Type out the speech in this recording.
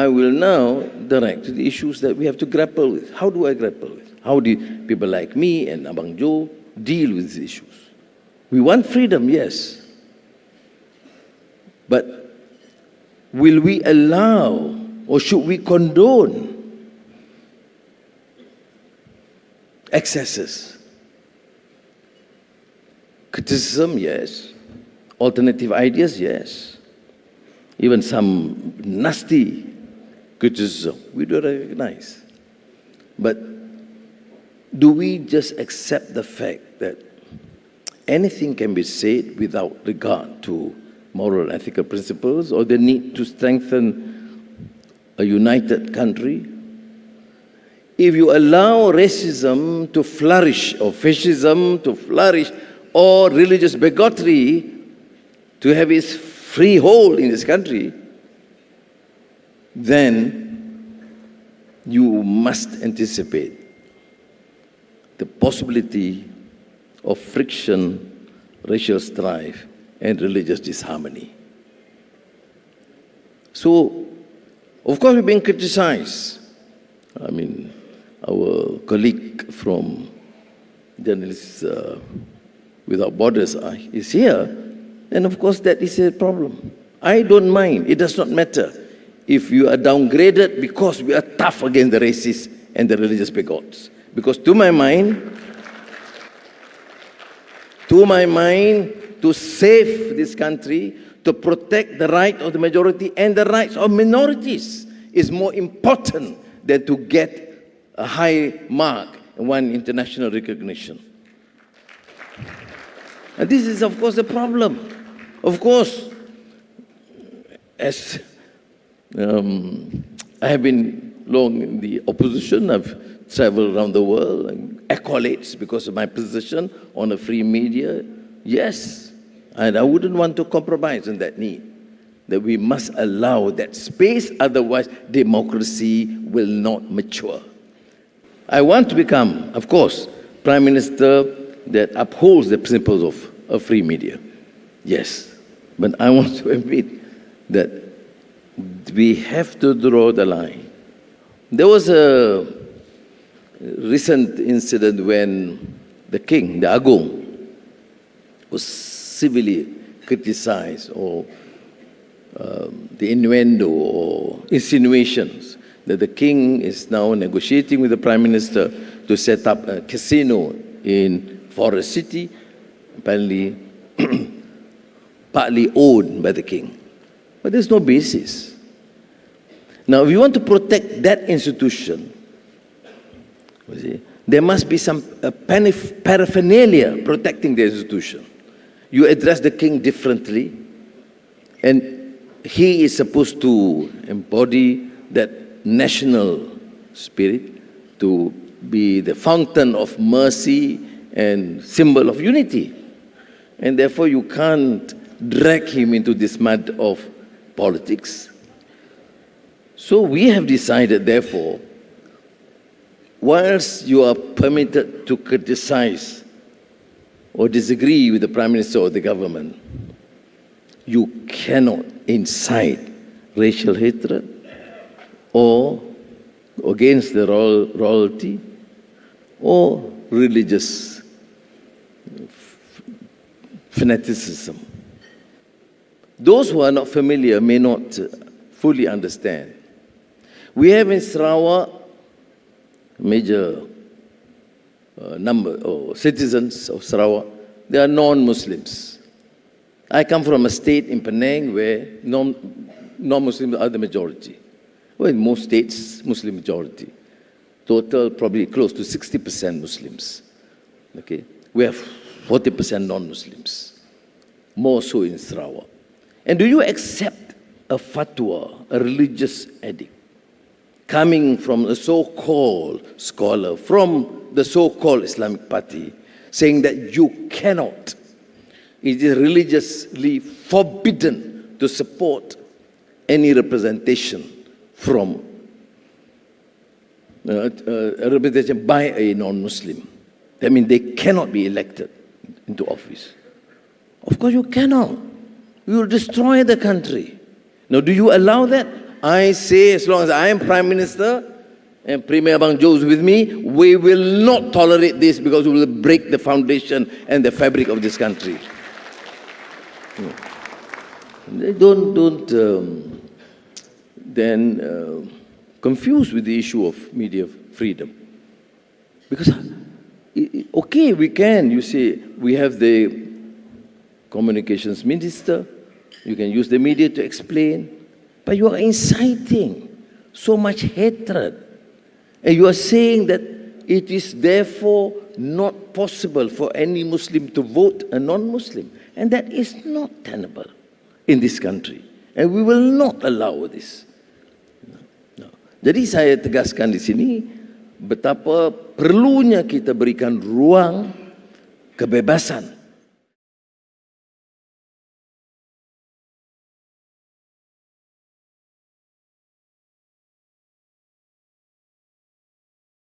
I will now direct to the issues that we have to grapple with. How do I grapple with? How do people like me and Abang Joe deal with these issues? We want freedom, yes. But will we allow or should we condone excesses? Criticism, yes. Alternative ideas, yes. Even some nasty criticism, we do recognize. But do we just accept the fact that anything can be said without regard to moral and ethical principles, or the need to strengthen a united country? If you allow racism to flourish, or fascism to flourish, or religious bigotry to have its free hold in this country, then you must anticipate the possibility of friction, racial strife, and religious disharmony. So, of course, we're being criticized. I mean, our colleague from Journalists Without Borders is here, and of course that is a problem. I don't mind, it does not matter if you are downgraded because we are tough against the racists and the religious bigots. Because to my mind, to save this country, to protect the right of the majority and the rights of minorities is more important than to get a high mark and one international recognition. And this is, of course, the problem. Of course, as I have been long in the opposition, I've traveled around the world, and accolades because of my position on a free media, yes. And I wouldn't want to compromise on that need, that we must allow that space, otherwise democracy will not mature. I want to become, of course, Prime Minister that upholds the principles of a free media. Yes, but I want to admit that we have to draw the line. There was a recent incident when the king, the Agong, was severely criticized, or the innuendo or insinuations that the king is now negotiating with the Prime Minister to set up a casino in Forest City, apparently partly owned by the king. But there's no basis. Now, if you want to protect that institution, there must be some paraphernalia protecting the institution. You address the king differently, and he is supposed to embody that national spirit, to be the fountain of mercy and symbol of unity. And therefore, you can't drag him into this mud of politics. So we have decided, therefore, whilst you are permitted to criticize or disagree with the Prime Minister or the government, you cannot incite racial hatred or against the royalty or religious fanaticism. Those who are not familiar may not fully understand. We have in Sarawak major number of citizens of Sarawak. They are non-Muslims. I come from a state in Penang where non-Muslims are the majority. Well, in most states, Muslim majority. Total probably close to 60% Muslims. Okay, we have 40% non-Muslims, more so in Sarawak. And do you accept a fatwa, a religious edict, coming from a so-called scholar, from the so-called Islamic Party, saying that you cannot, it is religiously forbidden to support any representation from a representation by a non-Muslim? That means they cannot be elected into office. Of course you cannot. You will destroy the country. Now, do you allow that? I say, as long as I am Prime Minister and Premier Abang Joe is with me, we will not tolerate this because we will break the foundation and the fabric of this country. Don't then confuse with the issue of media freedom. Because, okay, we can, you say, we have the communications minister, you can use the media to explain, but you are inciting so much hatred. And you are saying that it is therefore not possible for any Muslim to vote a non-Muslim. And that is not tenable in this country. And we will not allow this. No. Jadi saya tegaskan di sini betapa perlunya kita berikan ruang kebebasan